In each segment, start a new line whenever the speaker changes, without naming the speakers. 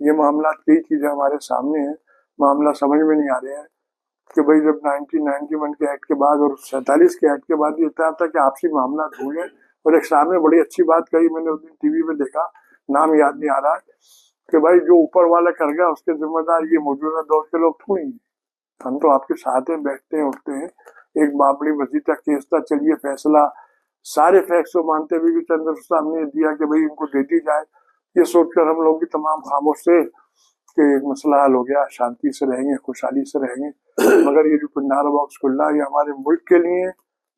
یہ معاملات کئی چیزیں ہمارے سامنے ہیں، معاملہ سمجھ میں نہیں آ رہے ہیں کہ بھائی جب 1991 کے ایکٹ کے بعد اور 47 کے ایکٹ کے بعد یہ طے تھا کہ آپسی معاملات ہوں گے، اور ایک صاحب نے بڑی اچھی بات کہی، میں نے اس دن ٹی وی میں دیکھا، نام یاد نہیں آ رہا، کہ بھائی جو اوپر والا کر گیا اس کے ذمہ دار یہ موجودہ دور کے لوگ تھوڑی ہیں، ہم تو آپ کے ساتھ ہیں، بیٹھتے ہیں، اٹھتے ہیں۔ ایک بابری مسجد کا کیس تھا، چلیے فیصلہ سارے فیکٹس کو مانتے ہوئے بھی چندر صاحب نے دیا کہ بھائی ان کو دے دی جائے، یہ سوچ کر ہم لوگ بھی تمام خاموش تھے کہ ایک مسئلہ حل ہو گیا، شانتی سے رہیں گے، خوشحالی سے رہیں گے۔ مگر یہ جو پنڈارا باکس کھل رہا ہے یہ ہمارے ملک کے لیے،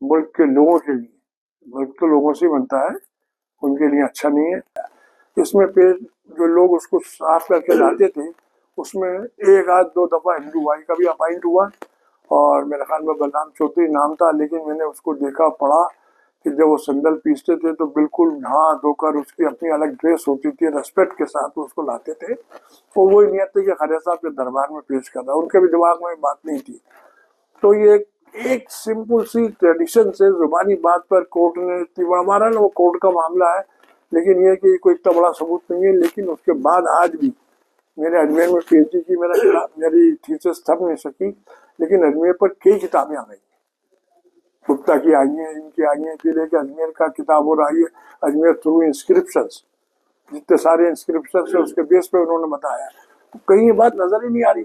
ملک کے لوگوں کے لیے، ملک تو لوگوں سے بنتا ہے، ان کے لیے اچھا نہیں ہے۔ اس میں پھر جو لوگ اس کو صاف کر کے لاتے تھے، اس میں ایک آدھ دو دفعہ ہندو بھائی کا بھی اپائنٹ ہوا، اور میرے خیال میں بلرام چودھری نام تھا، لیکن میں نے اس کو دیکھا پڑھا کہ جب وہ سندل پیستے تھے تو بالکل نہا دھو کر اس کی اپنی الگ ڈریس ہوتی تھی، ریسپیکٹ کے ساتھ اس کو لاتے تھے، اور وہی نیت تھی کہ خواجہ صاحب کے دربار میں پیش کر رہا، ان کے بھی دماغ میں بات نہیں تھی۔ تو یہ ایک سمپل سی ٹریڈیشن سے زبانی بات پر کورٹ نے اتنی بڑا مارا نا، وہ کورٹ کا معاملہ ہے، لیکن یہ کہ کوئی اتنا بڑا ثبوت نہیں ہے۔ لیکن اس کے بعد آج بھی میرے اجمیر میں پی ایچ ڈی کی میری تھیسس تھم نہیں سکی، لیکن اجمیر پر کئی کتابیں آ گئی، گپتا کی آئی ہیں، ان کی آئی ہیں، پھر ایک اجمیر کا کتاب اور آئی ہے، اجمیر تھرو انسکرپشنس، جتنے سارے انسکرپشنس ہیں اس کے بیس پہ انہوں نے بتایا، کہیں یہ بات نظر ہی نہیں آ رہی۔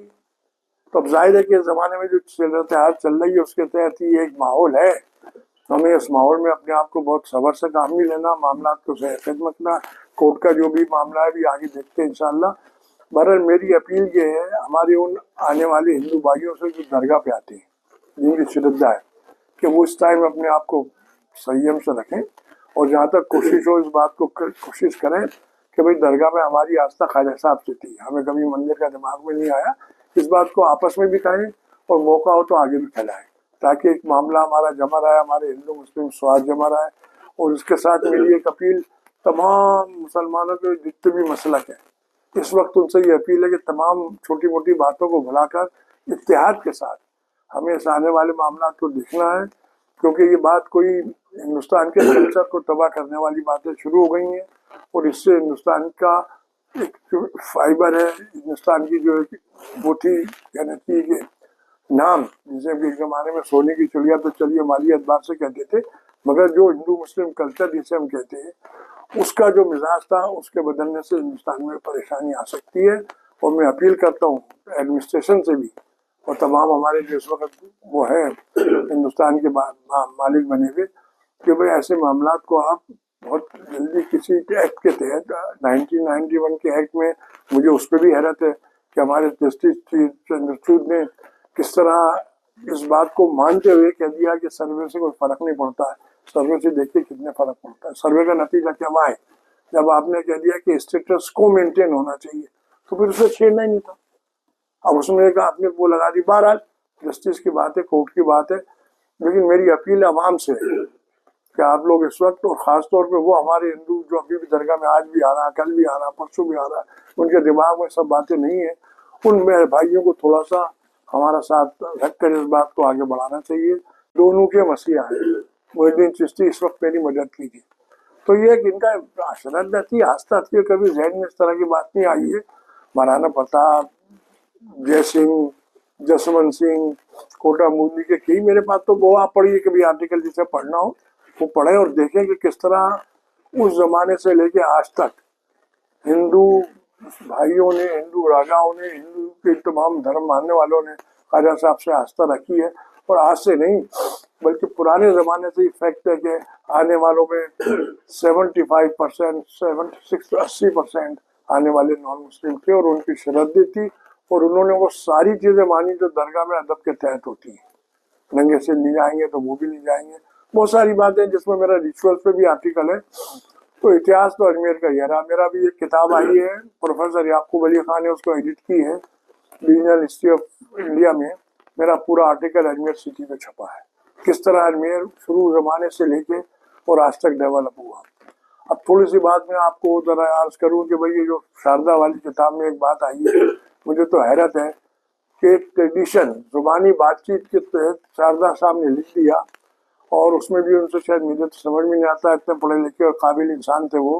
تو اب ظاہر ہے کہ اس زمانے میں جو صورتحال چل رہی ہے اس کے تحت یہ ایک ماحول ہے، ہمیں اس ماحول میں اپنے آپ کو بہت صبر سے کام بھی لینا، معاملات کو صحیح خدمت کرنا، کورٹ کا جو بھی معاملہ ہے بھی آگے دیکھتے ہیں انشاءاللہ۔ بہرحال میری اپیل یہ ہے ہمارے ان آنے والے ہندو بھائیوں سے جو درگاہ پہ آتے ہیں، جن کی شردھا ہے، کہ وہ اس ٹائم اپنے آپ کو سنیم سے رکھیں، اور جہاں تک کوشش ہو اس بات کو کوشش کریں کہ بھئی درگاہ میں ہماری آستھا خواجہ صاحب سے تھی، ہمیں کبھی مندر کا دماغ میں نہیں آیا، اس بات کو آپس میں بھی کہیں اور موقع ہو تو آگے بھی پھیلائیں، تاکہ ایک معاملہ ہمارا جمع رہا ہے، ہمارے ہندو مسلم سواد جمع رہا ہے۔ اور اس کے ساتھ میری ایک اپیل تمام مسلمانوں کے جتنے بھی مسلک ہیں، اس وقت ان سے یہ اپیل ہے کہ تمام چھوٹی موٹی باتوں کو بھلا کر اتحاد کے ساتھ ہمیں اس آنے والے معاملات کو دیکھنا ہے، کیونکہ یہ بات کوئی ہندوستان کے کلچر کو تباہ کرنے والی باتیں شروع ہو گئی ہیں، اور اس سے ہندوستان کا ایک جو فائبر ہے، ہندوستان کی جو وہ تھی کہنا چاہیے کہ نام، جسے ایک زمانے میں سونے کی چڑیا تو چلیے مالی اعتبار سے کہتے تھے، مگر جو ہندو مسلم کلچر جسے ہم کہتے ہیں، اس کا جو مزاج تھا اس کے بدلنے سے ہندوستان میں پریشانی آ سکتی ہے۔ اور میں اپیل کرتا ہوں ایڈمنسٹریشن سے بھی، اور تمام ہمارے جو اس وقت وہ ہیں ہندوستان کے مالک بنے ہوئے، کہ بھئی ایسے معاملات کو آپ بہت جلدی کسی ایکٹ کے تحت 1991 کے ایکٹ میں، مجھے اس پہ بھی حیرت ہے کہ ہمارے جسٹس چندرچوڈ نے کس طرح اس بات کو مانتے ہوئے کہہ دیا کہ سروے سے کوئی فرق نہیں پڑتا ہے، سروے سے دیکھیے کتنے فرق پڑتا ہے، سروے کا نتیجہ کیا ہوا ہے؟ جب آپ نے کہہ دیا کہ اسٹیٹس کو مینٹین ہونا چاہیے تو پھر اسے چھیڑنا ہی نہیں تھا، اب اس میں آپ نے وہ لگا دی۔ بہرحال جسٹس کی بات ہے، کورٹ کی بات ہے، لیکن میری اپیل عوام سے ہے کہ آپ لوگ اس وقت، اور خاص طور پہ وہ ہمارے ہندو جو ابھی بھی درگاہ میں آج بھی آ رہا ہے، کل بھی آ رہا ہے، پرسوں بھی آ رہا ہے، ان کے دماغ میں سب باتیں نہیں ہیں، ان میرے بھائیوں کو تھوڑا سا ہمارا ساتھ رکھ کر اس بات کو آگے بڑھانا چاہیے۔ دونوں کے مسیح ہیں، محی الدین چشتی اس وقت میری مدد کی تھی، تو یہ کہ ان کا شرط تھی، آستھا تھی، کبھی ذہن میں اس طرح کی بات نہیں آئی ہے۔ مولانا پرتاپ، جے سنگھ، جسونت سنگھ، کوٹا مولی کے کئی میرے پاس تو وہ آپ پڑھیے کبھی آرٹیکل جسے پڑھنا ہو وہ پڑھیں، اور دیکھیں کہ کس طرح اس زمانے سے لے کے آج تک ہندو بھائیوں نے، ہندو راجاؤں نے، ہندو کے تمام دھرم ماننے والوں نے خواجہ صاحب سے آستھا رکھی ہے، اور آج سے نہیں بلکہ پرانے زمانے سے فیکٹ ہے کہ آنے والوں میں 75%، 76-80% آنے والے نان مسلم تھے، اور ان کی شرادی تھی، اور انہوں نے وہ ساری چیزیں مانی جو درگاہ میں ادب کے تحت ہوتی ہیں، ننگے سے نہیں جائیں گے تو وہ بھی نہیں جائیں گے، بہت ساری باتیں جس میں میرا ریچول پہ بھی آرٹیکل ہے۔ تو اتہاس تو اجمیر کا یہ رہا۔ میرا بھی ایک کتاب آئی ہے، پروفیسر یعقوب علی خان نے اس کو ایڈٹ کی ہے، ریجنل ہسٹری آف انڈیا میں، میرا پورا آرٹیکل اجمیر سٹی میں چھپا ہے، کس طرح اجمیر شروع زمانے سے لے کے اور آج تک ڈیولپ ہوا۔ اب تھوڑی سی بات میں آپ کو ذرا عرض کروں کہ بھئی یہ جو شاردا والی کتاب میں ایک بات آئی ہے، مجھے تو حیرت ہے کہ ایک ٹریڈیشن زبانی بات چیت کے تحت شاردا صاحب نے لکھ دیا، اور اس میں بھی ان سے شاید مجھے تو سمجھ میں نہیں آتا، اتنے پڑھے لکھے اور قابل انسان تھے وہ،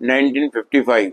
1955,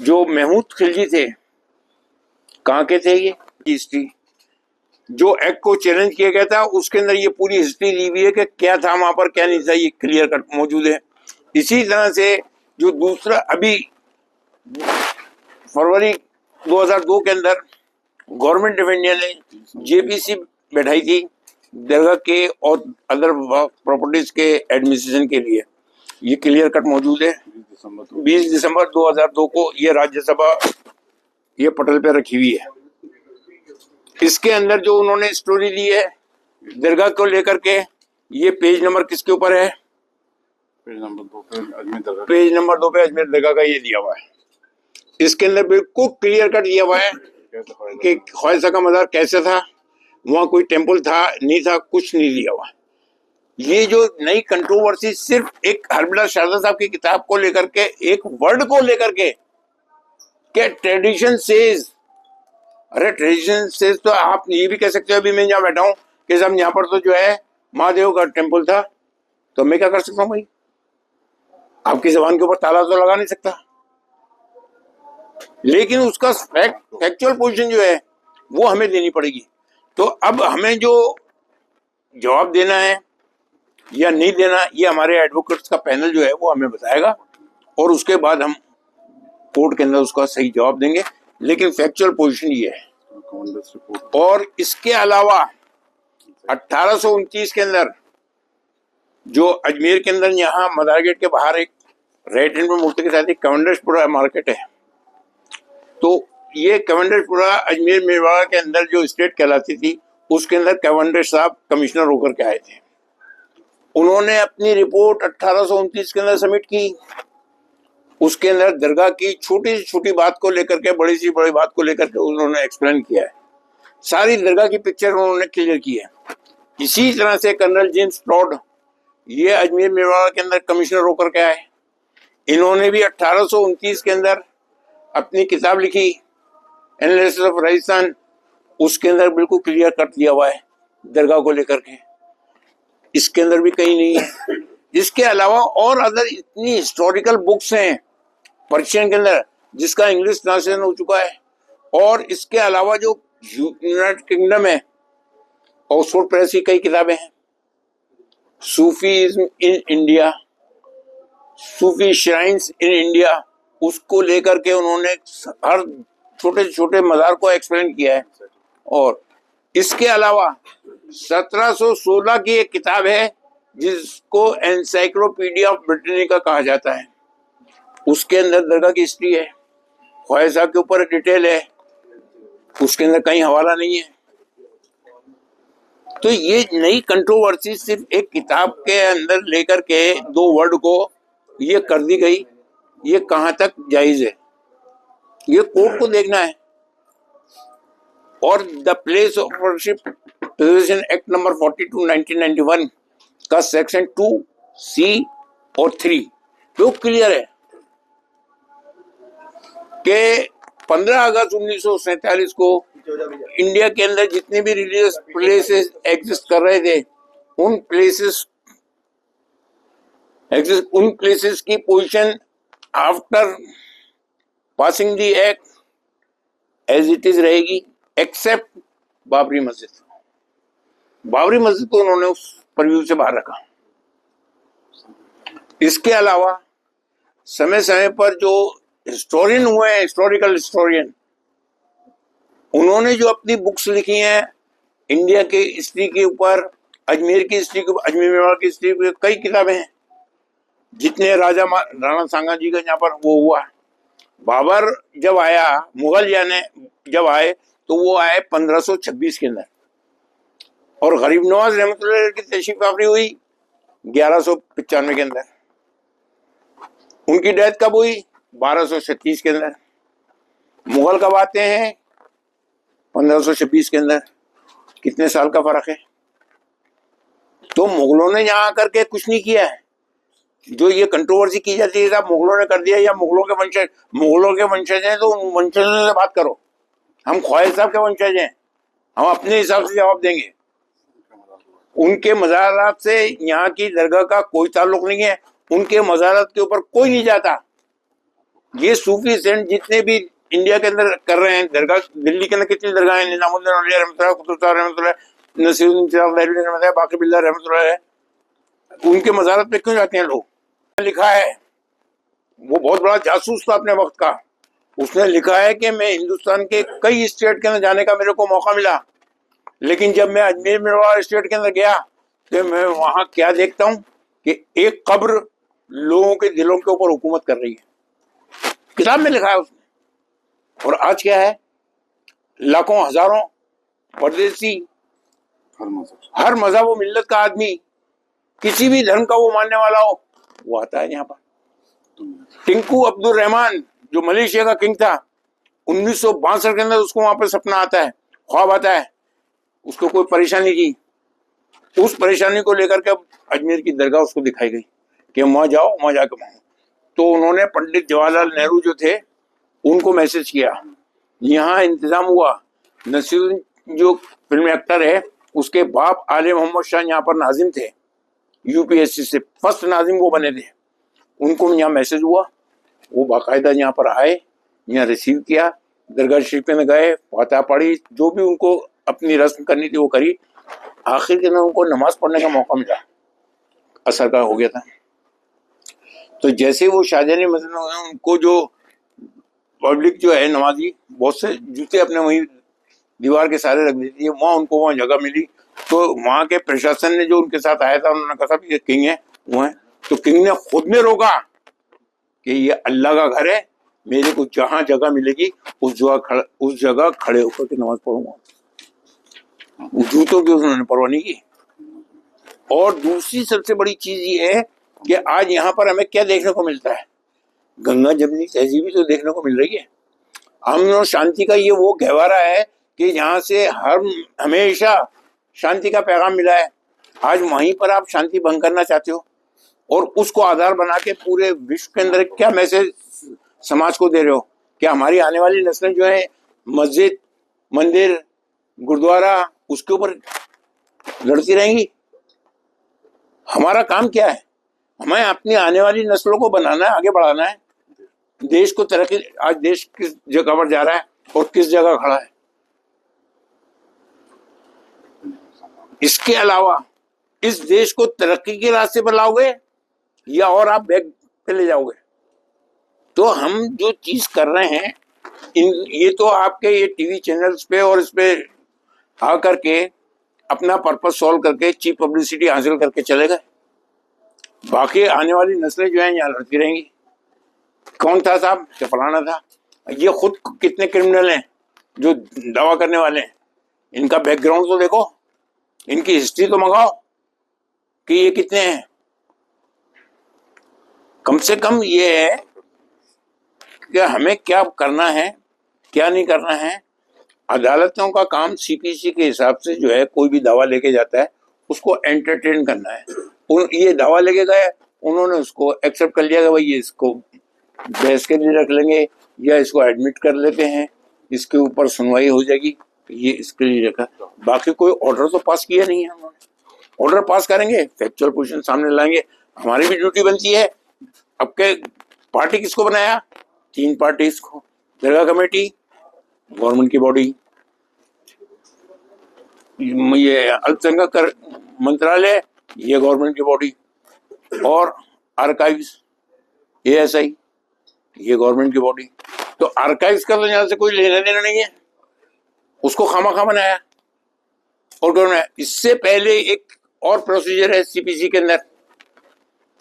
جو محمود خلجی تھے کہاں کے تھے؟ یہ ہسٹری جو ایکٹ کو چیلنج کیا گیا تھا اس کے اندر یہ پوری ہسٹری دی ہوئی ہے کہ کیا تھا وہاں پر کیا نہیں تھا، یہ کلیئر کٹ موجود ہے. اسی طرح سے جو دوسرا ابھی فروری 2002 کے اندر گورنمنٹ آف انڈیا نے JPC بیٹھائی تھی درگاہ کے اور ادر پراپرٹیز کے ایڈمنسٹریشن کے لیے، یہ کلیئر کٹ موجود ہے. 20 دسمبر 2002 کو یہ راجیہ سبھا یہ پٹل پہ رکھی ہوئی ہے. اس کے اندر جو انہوں نے اسٹوری دی ہے درگاہ کو لے کر کے، یہ پیج نمبر کس کے اوپر ہے؟ پیج نمبر 2 پہ اجمیر درگاہ کا یہ دیا ہوا ہے. اس کے اندر بالکل کلیئر کٹ دیا ہوا ہے کہ خواجہ کا مزار کیسے تھا، وہاں کوئی ٹیمپل تھا نہیں تھا، کچھ نہیں دیا ہوا. یہ جو نئی کنٹروورسی صرف ایک ہربلہ شاردا صاحب کی کتاب کو لے کر کے، ایک ورڈ کو لے کر کے کہ ٹریڈیشن سیز، ارے ٹریڈیشن سیز تو آپ یہ بھی کہہ سکتے ہو. ابھی میں جہاں بیٹھا ہوں کہ صاحب یہاں پر تو جو ہے مہادیو کا ٹیمپل تھا، تو میں کیا کر سکتا ہوں بھائی؟ آپ کی زبان کے اوپر تالا تو لگا نہیں سکتا. لیکن اس کا فیکچوئل پوزیشن جو ہے وہ ہمیں دینی پڑے گی. تو اب ہمیں جو جواب دینا ہے یا نہیں دینا، یہ ہمارے ایڈوکیٹس کا پینل جو ہے وہ ہمیں بتائے گا، اور اس کے بعد ہم کورٹ کے اندر اس کا صحیح جواب دیں گے. لیکن فیکچوئل پوزیشن یہ ہے. اور اس کے علاوہ 1829 کے اندر جو اجمیر کے اندر یہاں مدار گیٹ کے باہر ایک رائٹ ہینڈ میں مورتی کے ساتھ ایک کیونڈرز پورا مارکیٹ ہے، تو یہ کیونڈرز پورا اجمیر میواڑ کے اندر جو اسٹیٹ کہلاتی تھی اس کے اندر کیونڈرز صاحب کمشنر ہو کر کے آئے تھے. انہوں نے اپنی رپورٹ 1829 کے اندر سبمٹ کی. اس کے اندر درگاہ کی چھوٹی سی چھوٹی بات کو لے کر کے بڑی سی بڑی بات کو لے کر کے انہوں نے ایکسپلین کیا ہے. ساری درگاہ کی پکچر انہوں نے کلیئر کی ہے. اسی طرح سے کرنل جیمز ٹراڈ یہ اجمیر میواڑ کے اندر کمشنر ہو کر کے آئے. انہوں نے بھی 1829 کے اندر اپنی کتاب لکھی اینالیسس آف راجستھان. اس کے اندر بالکل کلیئر کٹ دیا ہوا ہے درگاہ کو لے کر کے. اس کے اندر بھی کہیں نہیں ہے. اس کے علاوہ اور ادر اتنی ہسٹوریکل بکس ہیں پرشین کے اندر جس کا انگلش ٹرانسلیشن ہو چکا ہے. اور اس کے علاوہ جو یونائٹڈ کنگڈم ہے، آکسفورڈ پریس کی کئی کتابیں ہیں. Sufism in India, Sufi shrines in India, اس کو لے کر کے انہوں نے ہر چھوٹے چھوٹے مزار کو ایکسپلین کیا ہے. اور اس کے علاوہ 1716 کی ایک کتاب ہے جس کو انسائکلوپیڈیا آف برٹنیکا کہا جاتا ہے. اس کے اندر درگاہ کی ہسٹری ہے، خواجہ صاحب کے اوپر ڈیٹیل ہے، اس کے اندر کہیں حوالہ نہیں ہے. تو یہ نئی کنٹروورسی صرف ایک کتاب کے اندر لے کر کے 2 ورڈ کو یہ کر دی گئی. یہ کہاں تک جائز ہے؟ یہ کورٹ کو دیکھنا ہے. اور the place of worship preservation act number 42 1991 کا سیکشن 2C اور 3 جو کلیئر ہے کہ 15 اگست 1947 کو انڈیا کے اندر جتنے بھی ریلیجیس پلیسز ایگزسٹ کر رہے تھے ان پلیسز کی position after passing the act as it is رہے گی ایکسپٹ بابری مسجد. بابری مسجد کو انہوں نے اس پرویو سے باہر رکھا. اس کے علاوہ سمے سمے پر جو ہسٹورین ہوئے ہیں، ہسٹوریکل ہسٹورین، انہوں نے جو اپنی بکس لکھی ہیں انڈیا کے ہسٹری کے اوپر، اجمیر کی ہسٹری کے اوپر، اجمیر میواڑ کی ہسٹری کے اوپر کئی کتابیں ہیں. جتنے رانا سانگا جی کا یہاں پر وہ ہوا، بابر جب آیا، مغل یعنی جب آئے تو وہ آئے 1526 کے اندر، اور غریب نواز رحمۃ اللہ علیہ کی تشریف آوری ہوئی 1195 کے اندر. ان کی ڈیتھ کب ہوئی؟ 1236 کے اندر. مغل کب آتے ہیں؟ 1526 کے اندر. کتنے سال کا فرق ہے؟ تو مغلوں نے یہاں آ کر کے کچھ نہیں کیا ہے. جو یہ کنٹروورسی کی جاتی ہے صاحب مغلوں نے کر دیا یا مغلوں کے ونشج ہیں تو ان ونشجوں سے بات کرو. ہم خواجہ صاحب کے ونشج ہیں، ہم اپنے حساب سے جواب دیں گے. ان کے مزارات سے یہاں کی درگاہ کا کوئی تعلق نہیں ہے. ان کے مزارات کے اوپر کوئی نہیں جاتا. یہ صوفی سینٹ جتنے بھی انڈیا کے اندر کر رہے ہیں درگاہ، دلی کے اندر کتنی درگاہ ہیں، نظام الدین اولیاء رحمۃ اللہ، قطب صاحب رحمۃ اللہ، نصیر الدین چراغ دہلوی رحمۃ اللہ، باقی باللہ رحمۃ اللہ ہے، ان کے مزارات پہ کیوں جاتے ہیں لوگ؟ لکھا ہے، وہ بہت بڑا جاسوس تھا اپنے وقت کا، اس نے لکھا ہے کہ میں ہندوستان کے کئی اسٹیٹ کے اندر جانے کا میرے کو موقع ملا، لیکن جب میں اجمیر میرواڑ اسٹیٹ کے اندر گیا تو میں وہاں کیا دیکھتا ہوں کہ ایک قبر لوگوں کے دلوں کے اوپر حکومت کر رہی ہے، کتاب میں لکھا ہے اس نے۔ اور آج کیا ہے، لاکھوں ہزاروں پردیسی، ہر مذہب و ملت کا آدمی، کسی بھی دھرم کا وہ ماننے والا ہو، وہ آتا ہے یہاں پر۔ ٹنکو عبد الرحمان جو ملیشیا کا کنگ تھا، 1962 کے اندر اس کو وہاں پہ سپنا آتا ہے، خواب آتا ہے، اس کو کوئی پریشانی کی، اس پریشانی کو لے کر کے اب اجمیر کی درگاہ اس کو دکھائی گئی کہ وہاں جاؤ، وہاں جا کے مانگو۔ تو انہوں نے پنڈت جواہر لال نہرو جو تھے ان کو میسج کیا، یہاں انتظام ہوا، نصیر جو فلم ایکٹر ہے اس کے باپ آل محمد شاہ یہاں پر ناظم تھے، یو پی ایس سی سے فرسٹ ناظم وہ بنے تھے، ان کو یہاں میسج ہوا، وہ باقاعدہ یہاں پر آئے، یہاں ریسیو کیا، درگاہ شریف میں گئے، فاتحہ پڑھی، جو بھی ان کو اپنی رسم کرنی تھی وہ کری، آخر کے دن ان کو نماز پڑھنے کا موقع ملا، عصر کا ہو گیا تھا۔ تو جیسے وہ شاہجہانی مسجد میں ان کو جو پبلک جو ہے نمازی بہت سے جوتے اپنے وہیں دیوار کے سارے رکھ دیتی ہے، وہاں ان کو وہاں جگہ ملی، تو وہاں کے پرشاسن نے جو ان کے ساتھ آیا تھا انہوں نے کہا کہ یہ کنگ ہے، وہ ہیں، تو کنگ نے خود نے روکا کہ یہ اللہ کا گھر ہے، میرے کو جہاں جگہ ملے گی اس جگہ کھڑے ہو کر کے نماز پڑھوں گا، جوتوں کی انہوں نے پرواہ نہیں کی۔ اور دوسری سب سے بڑی چیز یہ ہے کہ آج یہاں پر ہمیں کیا دیکھنے کو ملتا ہے، گنگا جمنی تہذیبی تو دیکھنے کو مل رہی ہے، امن اور شانتی کا یہ وہ گہوارہ ہے کہ یہاں سے ہمیشہ شانتی کا پیغام ملا ہے، آج وہیں پر آپ شانتی بھنگ کرنا چاہتے ہو، اور اس کو آدھار بنا کے پورے وشو کے اندر کیا میسج سماج کو دے رہے ہو کہ ہماری آنے والی نسلیں جو ہیں مسجد، مندر، گردوارا اس کے اوپر لڑتی رہیں گی؟ ہمارا کام کیا ہے؟ ہمیں اپنی آنے والی نسلوں کو بنانا ہے، آگے بڑھانا ہے، دیش کو ترقی، آج دیش کس جگہ پر جا رہا ہے اور کس جگہ کھڑا ہے۔ اس کے علاوہ اس دیش کو ترقی کے راستے پر لاؤ گے یا اور آپ بیک پہ لے جاؤ گے؟ تو ہم جو چیز کر رہے ہیں یہ تو آپ کے یہ ٹی وی چینلز پہ اور اس پہ آ کر کے اپنا پرپس سولو کر کے چیپ پبلسٹی حاصل کر کے چلے گئے، باقی آنے والی نسلیں جو ہیں یہاں لڑتی رہیں گی، کون تھا صاحب کہ فلانا تھا، یہ خود کتنے کرمنل ہیں جو دعویٰ کرنے والے ہیں، ان کا بیک گراؤنڈ تو دیکھو، ان کی ہسٹری تو منگاؤ کہ یہ کتنے ہیں۔ کم سے کم یہ ہے کہ ہمیں کیا کرنا ہے کیا نہیں کرنا ہے۔ عدالتوں کا کام سی پی سی کے حساب سے جو ہے کوئی بھی دعویٰ لے کے جاتا ہے اس کو انٹرٹین کرنا ہے، یہ دعویٰ لے کے گئے، انہوں نے اس کو ایکسیپٹ کر لیا کہ بھائی یہ اس کو بحث کے لیے رکھ لیں گے یا اس کو ایڈمٹ کر لیتے ہیں، اس کے اوپر سنوائی ہو جائے گی، یہ اس کے لیے رکھا، باقی کوئی آرڈر تو پاس کیا نہیں ہے انہوں نے۔ آرڈر پاس کریں گے، فیکچوئل پوزیشن سامنے لائیں گے، ہماری بھی ڈیوٹی بنتی ہے۔ اب کے پارٹی کس کو بنایا؟ 3 پارٹیز کو، درگاہ کمیٹی گورنمنٹ کی باڈی، یہ الپسنکھیک منترالیہ یہ گورنمنٹ کی باڈی، اور آرکائیوز ASI یہ گورنمنٹ کی باڈی۔ تو آرکائیوز کا تو یہاں سے کوئی لینا دینا نہیں ہے، اس کو خواہ بنایا اور گورنمنٹ۔ اس سے پہلے ایک اور پروسیجر ہے سی پی سی کے اندر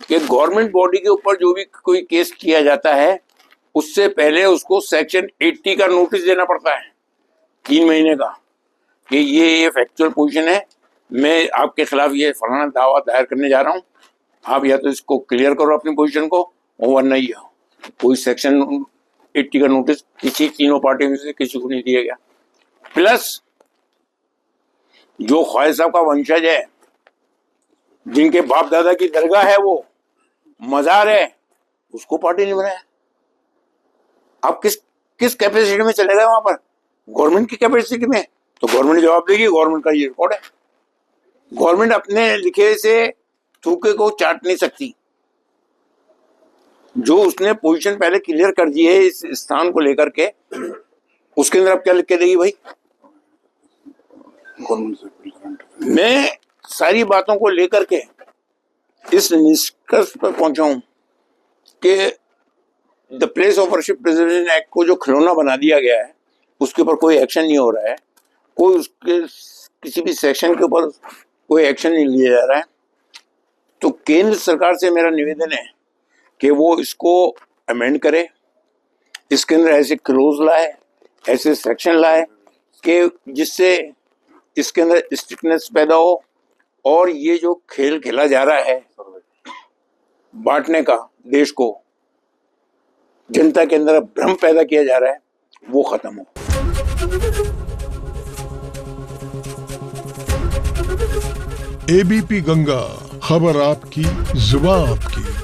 کہ گورنمنٹ باڈی کے اوپر جو بھی کوئی کیس کیا جاتا ہے اس سے پہلے اس کو سیکشن 80 کا نوٹس دینا پڑتا ہے 3 مہینے کا، کہ یہ فیکچوئل پوزیشن ہے، میں آپ کے خلاف یہ فلانا دعویٰ دائر کرنے جا رہا ہوں، آپ یا تو اس کو کلیئر کرو اپنی پوزیشن کو، ورنہ یہ کوئی سیکشن 80 کا نوٹس کسی تینوں پارٹی میں سے کسی کو نہیں دیا گیا۔ پلس جو خواجہ صاحب کا ونشج ہے، جن کے باپ دادا کی درگاہ ہے، وہ مزار ہے، اس کو پارٹی نہیں بنایا۔ آپ کس کیپیسٹی میں چلے گئے وہاں پر؟ گورنمنٹ کی کیپیسٹی میں، تو گورنمنٹ جواب دے گی، گورنمنٹ کا یہ ریکارڈ ہے۔ گورنمنٹ اپنے لکھے سے تھوکے کو چاٹ نہیں سکتی۔ جو اس نے پوزیشن پہلے کلیئر کر دی ہے اس استھان کو لے کر کے, اس کے اندر اب کیا لکھ کے دے گی بھائی؟ میں ساری باتوں کو لے کر کے اس نشکرش پر پہنچا ہوں کہ the place of worship preservation act کو جو کھلونا بنا دیا گیا ہے اس کے اوپر کوئی ایکشن نہیں ہو رہا ہے, کوئی اس کے کسی بھی سیکشن کے اوپر کوئی ایکشن نہیں لیا جا رہا ہے. تو کیندر سرکار سے میرا نویدن ہے کہ وہ اس کو امینڈ کرے, اس کے اندر ایسے کلوز لائے, ایسے سیکشن لائے کہ جس سے اس کے اندر اسٹرکٹنس پیدا ہو, اور یہ جو کھیل کھیلا جا رہا ہے بانٹنے کا دیش کو, جنتا کے اندر بھرم پیدا کیا جا رہا ہے, وہ ختم ہو.
ABP گنگا, خبر آپ کی, زبان آپ کی.